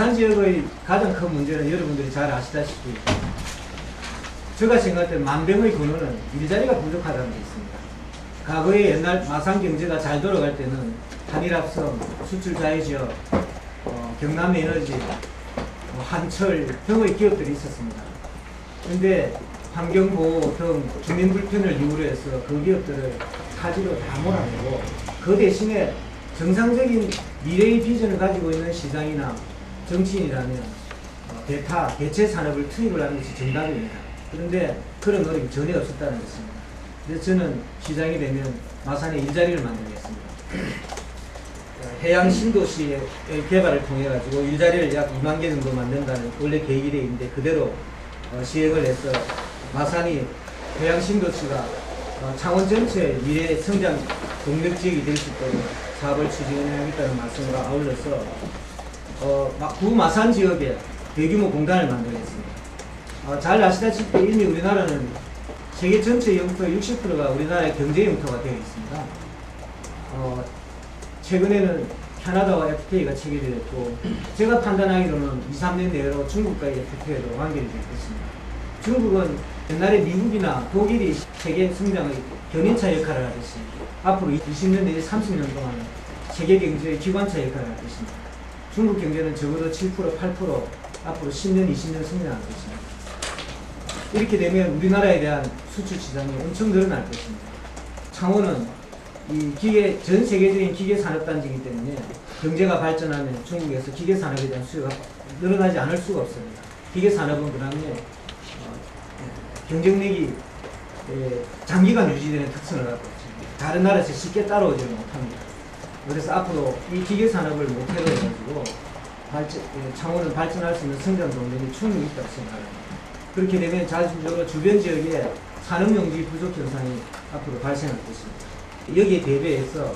마산 지역의 가장 큰 문제는 여러분들이 잘 아시다시피 제가 생각할 때 만병의 근원은 일자리가 부족하다는 게 있습니다. 과거에 옛날 마산 경제가 잘 돌아갈 때는 한일합성, 수출 자유지역, 경남에너지, 한철 등의 기업들이 있었습니다. 그런데 환경보호 등 주민 불편을 이유로 해서 그 기업들을 타지로 다 몰아내고 그 대신에 정상적인 미래의 비전을 가지고 있는 시장이나 정치인이라면 대체 산업을 투입을 하는 것이 정답입니다. 그런데 그런 노력이 전혀 없었다는 것입니다. 그래서 저는 시장이 되면 마산에 일자리를 만들겠습니다. 해양 신도시의 개발을 통해 가지고 일자리를 약 2만 개 정도 만든다는 원래 계획이 되어 있는데 그대로 시행을 해서 마산이 해양 신도시가 창원 전체 미래 성장 동력 지역이 될 수 있도록 사업을 추진하겠다는 말씀과 아울러서 구마산 지역에 대규모 공단을 만들겠습니다. 잘 아시다시피 이미 우리나라는 세계 전체 영토의 60%가 우리나라의 경제 영토가 되어 있습니다. 최근에는 캐나다와 FTA가 체결되었고 제가 판단하기로는 2, 3년 내로 중국과의 FTA도 완결이 될 것입니다. 중국은 옛날에 미국이나 독일이 세계 성장의 견인차 역할을 하듯이 앞으로 20년 내지 30년 동안 세계 경제의 기관차 역할을 할 것입니다. 중국 경제는 적어도 7%, 8% 앞으로 10년, 20년 성장할 것입니다. 이렇게 되면 우리나라에 대한 수출 시장이 엄청 늘어날 것입니다. 창원은 전 세계적인 기계 산업단지이기 때문에 경제가 발전하면 중국에서 기계 산업에 대한 수요가 늘어나지 않을 수가 없습니다. 기계 산업은 그다음에 경쟁력이 장기간 유지되는 특성을 갖고 있습니다. 다른 나라에서 쉽게 따라오지는 못합니다. 그래서 앞으로 이 기계 산업을 모태로 해가지고 창원은 발전할 수 있는 성장 동력이 충분히 있다고 생각합니다. 그렇게 되면 자연적으로 주변 지역에 산업용지 부족 현상이 앞으로 발생할 것입니다. 여기에 대비해서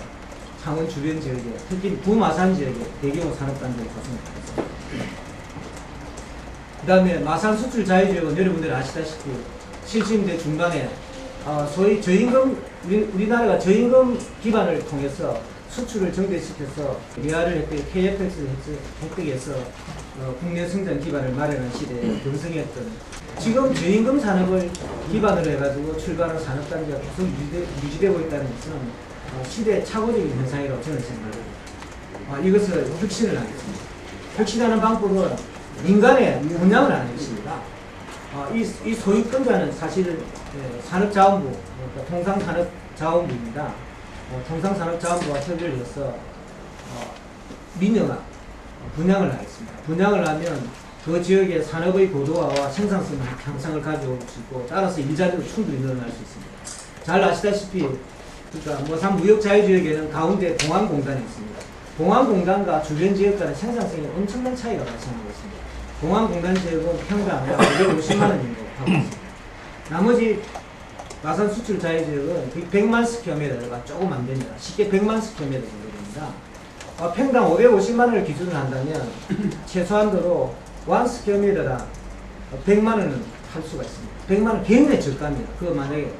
창원 주변 지역에 특히 구마산 지역에 대규모 산업단지를 조성하겠습니다. 그 다음에 마산 수출 자유지역은 여러분들 아시다시피 70년대 중반에 소위 저임금 우리나라가 저임금 기반을 통해서 수출을 정대시켜서 외화를 KFX 획득해서 국내 성장 기반을 마련한 시대에 경성했던 지금 저임금 산업을 기반으로 해가지고 출발한 산업단지가 계속 유지되고 있다는 것은 시대의 착오적인 현상이라고 저는 생각합니다. 이것을 혁신을 하겠습니다. 혁신하는 방법은 민간에 분양을 하는 것입니다. 이 소유권자는 사실은 산업자원부, 그러니까 통상산업자원부입니다. 통상산업자원부와 협의를 해서 민영화, 분양을 하겠습니다. 분양을 하면 그 지역의 산업의 고도화와 생산성 향상을 가져올 수 있고 따라서 일자리도 충분히 늘어날 수 있습니다. 잘 아시다시피 그러니까 모산 무역자유지역에는 가운데 공항공단이 있습니다. 공항공단과 주변 지역 간의 생산성에 엄청난 차이가 발생하고 있습니다. 공항공단 지역은 평당 약 550만 원 정도 하고 있습니다. 나머지 마산 수출 자유지역은 100만 스퀘어미터가 조금 안 됩니다. 쉽게 100만 스퀘어미터 정도 됩니다. 평당 550만 원을 기준으로 한다면 최소한도로 1 스퀘어미터당 100만 원은 할 수가 있습니다. 100만 원 굉장히 저가입니다. 그 만약에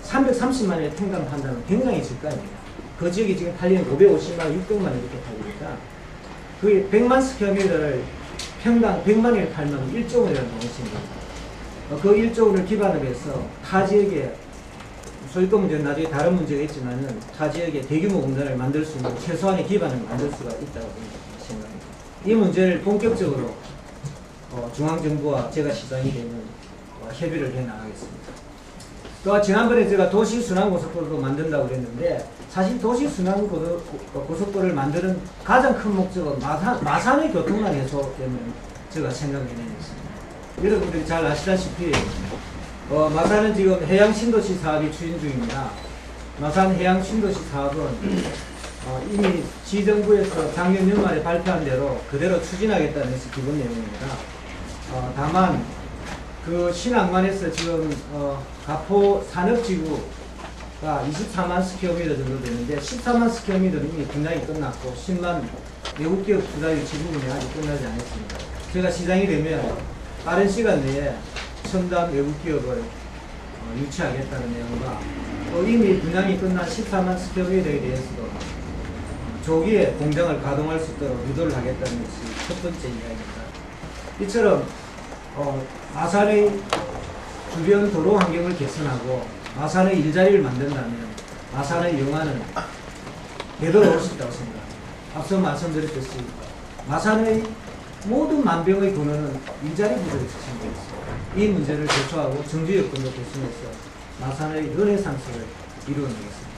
330만 원에 평당 판다면 굉장히 저가입니다. 그 지역이 지금 팔리는 550만 원, 600만 원 이렇게 팔리니까 그 100만 스퀘어미터를 평당 100만 원에 팔면 1조 원이라는 돈이 생깁니다. 그 1조 원을 기반으로 해서 타 지역에 소유권 문제는 나중에 다른 문제가 있지만은 타 지역에 대규모 공단을 만들 수 있는 최소한의 기반을 만들 수가 있다고 생각합니다. 이 문제를 본격적으로 중앙정부와 제가 시장이 되면 협의를 해 나가겠습니다. 또 지난번에 제가 도시순환고속도로도 만든다고 그랬는데 사실 도시순환고속도로를 만드는 가장 큰 목적은 마산의 교통난 해소 때문에 제가 생각을 해냈습니다. 여러분들이 잘 아시다시피 마산은 지금 해양신도시 사업이 추진 중입니다. 마산 해양신도시 사업은 이미 시정부에서 작년 연말에 발표한 대로 그대로 추진하겠다는 것이 기본 내용입니다. 다만 그 신항만에서 지금 가포 산업지구가 24만 스퀘어미터 정도 되는데 14만 스퀘어미터는 이미 분양이 끝났고 10만 외국기업 투자 유치 부분이 아직 끝나지 않았습니다. 제가 시장이 되면 빠른 시간 내에 첨단 외국기업을 유치하겠다는 내용과 또 이미 분양이 끝난 14만 스퀘어미터에 대해서도 조기에 공장을 가동할 수 있도록 유도를 하겠다는 것이 첫 번째 이야기입니다. 이처럼 마산의 주변 도로 환경을 개선하고 마산의 일자리를 만든다면 마산의 영화는 되돌아올 수 있다고 생각합니다. 앞서 말씀드렸듯이 마산의 모든 만병의 근원은 일자리 부족에 처신되어 있습니다. 이 문제를 개초하고 정주 여건도 개선해서 마산의 르네상스를 이루어내겠습니다.